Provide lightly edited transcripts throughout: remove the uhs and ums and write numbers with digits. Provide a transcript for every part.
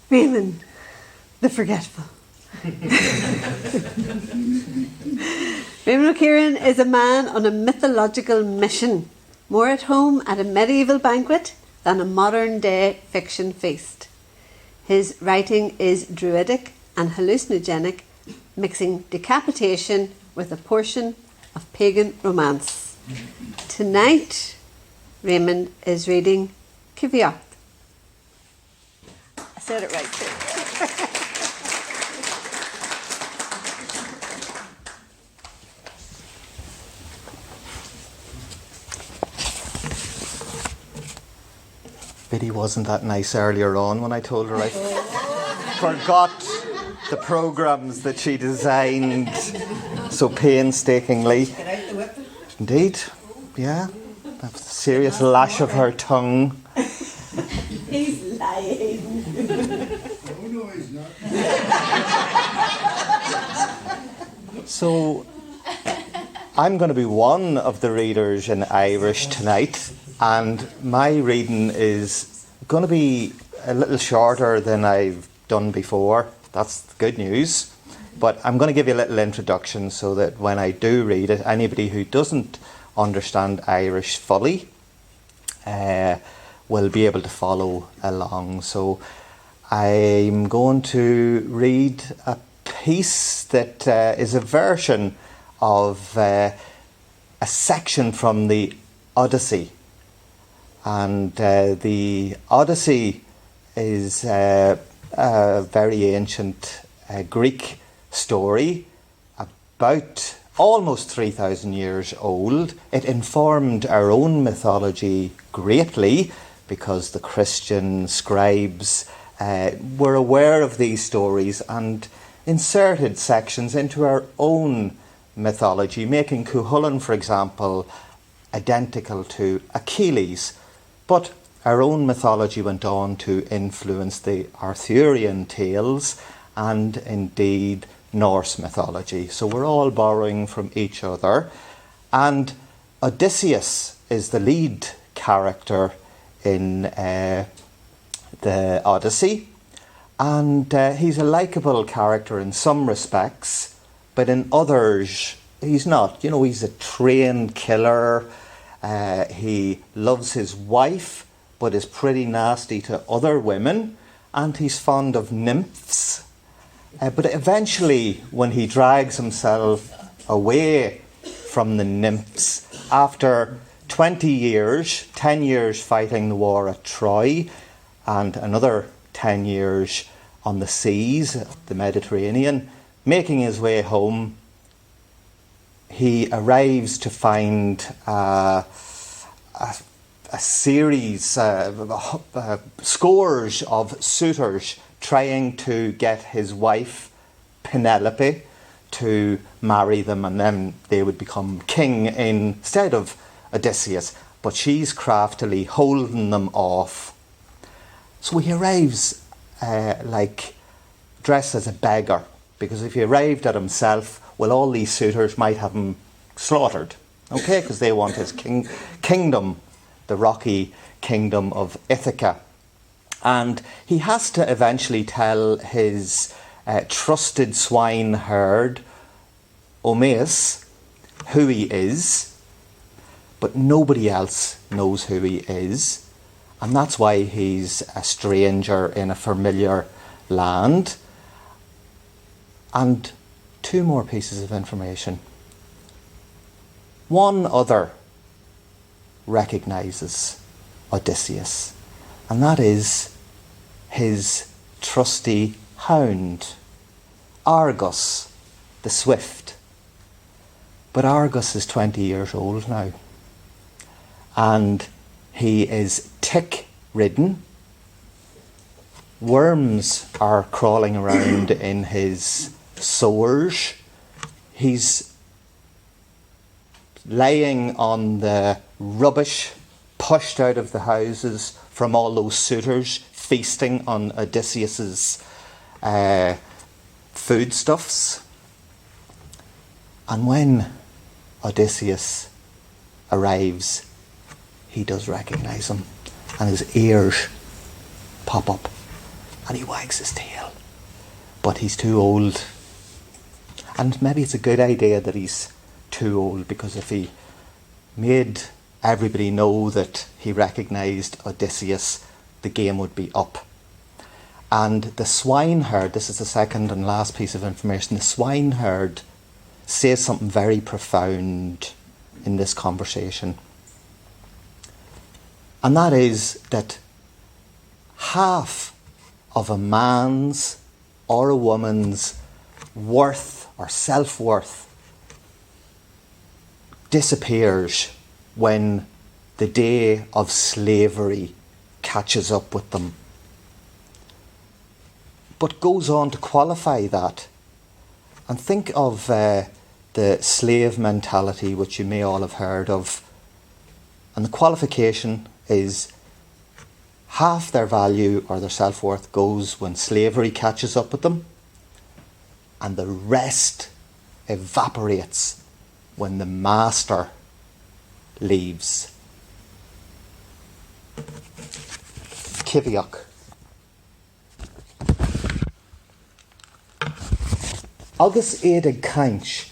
Réamonn the Forgetful. Réamonn Ó Ciaráin is a man on a mythological mission, more at home at a medieval banquet than a modern-day fiction feast. His writing is druidic and hallucinogenic, mixing decapitation with a portion of pagan romance. Tonight, Réamonn is reading Coimhthíoch. I said it right too. Biddy wasn't that nice earlier on when I told her I forgot the programmes that she designed so painstakingly. Indeed, yeah. A serious lash of her tongue. He's lying. Oh, no, he's not. So, I'm going to be one of the readers in Irish tonight, and my reading is going to be a little shorter than I've done before. That's the good news. But I'm going to give you a little introduction so that when I do read it, anybody who doesn't understand Irish fully will be able to follow along. So I'm going to read a piece that is a version of a section from the Odyssey. And the Odyssey is a very ancient Greek story about almost 3,000 years old. It informed our own mythology greatly because the Christian scribes were aware of these stories and inserted sections into our own mythology, making Cuchulainn, for example, identical to Achilles. But our own mythology went on to influence the Arthurian tales and indeed Norse mythology. So we're all borrowing from each other. And Odysseus is the lead character in the Odyssey. And he's a likeable character in some respects, but in others he's not. You know, he's a trained killer. He loves his wife, but is pretty nasty to other women. And he's fond of nymphs. But eventually, when he drags himself away from the nymphs, after 20 years, 10 years fighting the war at Troy, and another 10 years on the seas, the Mediterranean, making his way home, he arrives to find a series, scores of suitors trying to get his wife, Penelope, to marry them, and then they would become king instead of Odysseus. But she's craftily holding them off. So he arrives dressed as a beggar, because if he arrived at himself, well, all these suitors might have him slaughtered, okay, because they want his kingdom, the rocky kingdom of Ithaca. And he has to eventually tell his trusted swineherd, Omaeus, who he is, but nobody else knows who he is. And that's why he's a stranger in a familiar land. And two more pieces of information. One other recognises Odysseus, and that is his trusty hound, Argus, the swift. But Argus is 20 years old now, and he is tick-ridden. Worms are crawling around in his sores. He's laying on the rubbish pushed out of the houses from all those suitors feasting on Odysseus's foodstuffs. And when Odysseus arrives, he does recognise him, and his ears pop up. and he wags his tail. But he's too old. And maybe it's a good idea that he's too old, because if he made everybody know that he recognised Odysseus, the game would be up. And the swineherd, this is the second and last piece of information, the swineherd says something very profound in this conversation. And that is that half of a man's or a woman's worth or self-worth disappears when the day of slavery catches up with them. But goes on to qualify that. And think of the slave mentality, which you may all have heard of. And the qualification is half their value or their self-worth goes when slavery catches up with them, and the rest evaporates when the master leaves. Coimhthíoch. Agus éad ag caint,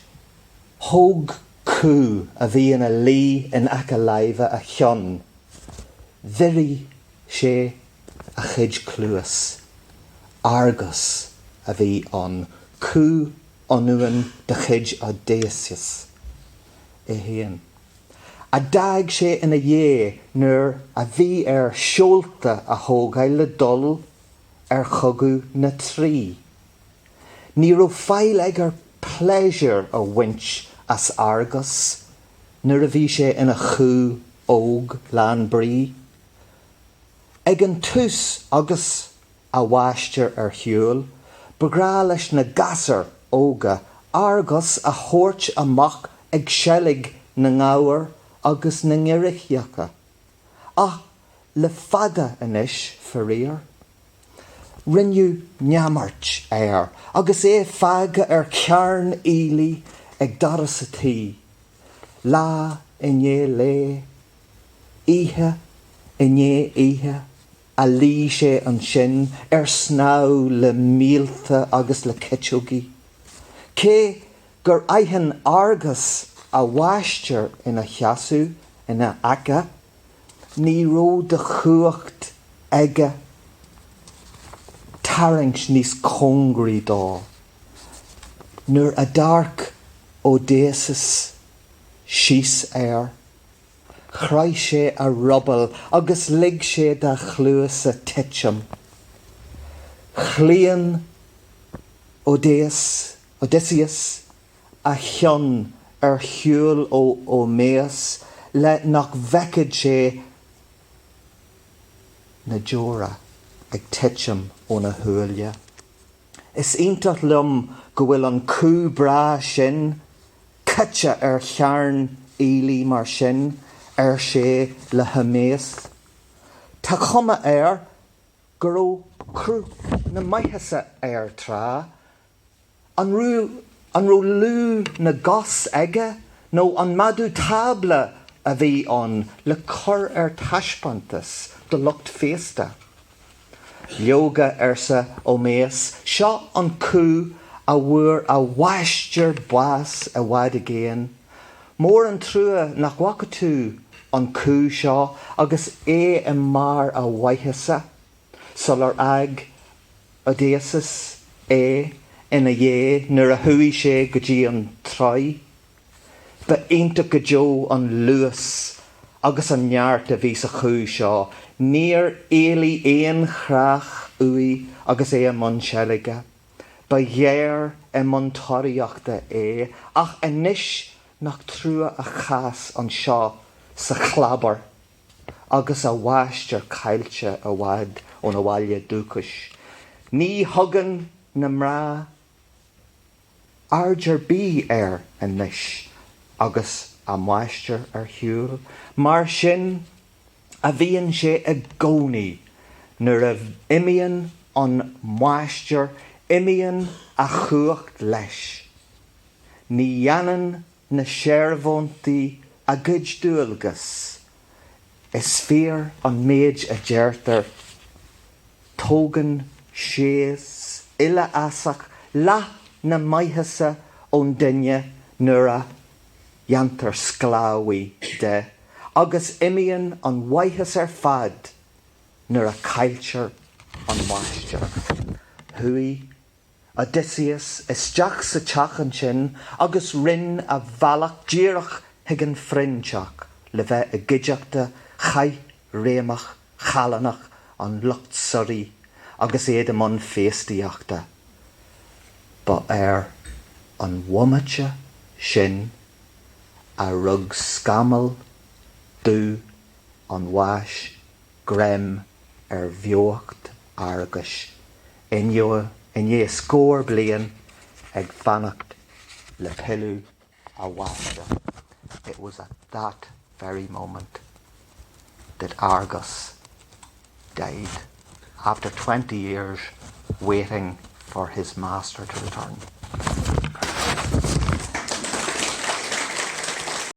thóg cú a bhí ina lí in aca laive a thion, mhiri sé a chuid clúas, Argus a bhí an cú anúan de chuid Odysseus. Héan. A dag sé ina dhé nuair a bhí seolta a thógáil le dul chogu na trí. Ní raibh fáil ag pleasure a winch as Argus, nuair a bhí sé ina chú óg lean brí. Ag an tús agus a bhaistear shiúl, begrá leis na gasar óga, Argus a thabhairt amach ag seilg na ngábhar agus na ngeirichíocha. Ach le fada inis faríor. Rinneú neamart agus fága cearn ílí ag daras a tí. Lá iné lé, ihe iné ihe, a lí sé an sin snáú le mílta agus le kitúgi. Cé gur aithean Argus a bhaistear ina cheasú ina aca, ní raibh de chuacht aige tarraingt níos cóngraí dá. Nuair a d'arc Odysseus síos chraith sé a rubbal agus lig sé de chluas a titcham. Chlíonn Odysseus a thion shiúl ó méas le nach bheicead sé na jóra ag titcham ó na thuaille. Is iontach liom go bhfuil an cú brá sin caite chearn ílí mar sin sé le haméas. Tá chuma go raibh crú na maithise trá, an raibh lú na gos aige nó an madú tabla a bhí an le cur taispantas do lucht féasta. Leoga sa ó méas, seo an cú a bhuair a bhaistear bás a bhaid agéin. Mór an trua nach bhaca tú an cú seo agus I mar a bhaithise, sular ag Odysseus ina dhé nuair a thuí sé go dtí an tráid. Ba ionta go deo an luas agus an neart a bhí sa cú seo, níor éalaí éon chraach uí agus an man seilge. Ba dhéir man toiríochta ach inis nach trua a chas an seo sa chlabar agus a bhaistear cailte a bhaid ón a bhaile dúchais. Ní thugan na mrá arger bí inis agus a mhaistear shiúl, mar sin a bhíonn sé ag gcónaí nuair a imíonn an mhaistear imíonn a chuacht leis. Ní dhéanann na séirbhóntaí a gcuid dúilgus. Is fear an méid a deirtar tógan Sias, illa asach, la na maithasa ón duine nura jantar sclawi de, agus imion an waithas fad nura cailtir an waistir. Hui, Odysseus isteach sa teachan sin, agus rin a bhealach díreach higan frinseach, le bheith a gideachta chai réamach chalanach an lucht sorí, agus éad amon féstaíachta. Ba an womaite sin a rug scamal dú an wais grem bheocht argus. Inné scór blian ag fannacht le pilú a waiste. It was at that very moment that Argus died, after 20 years waiting for his master to return.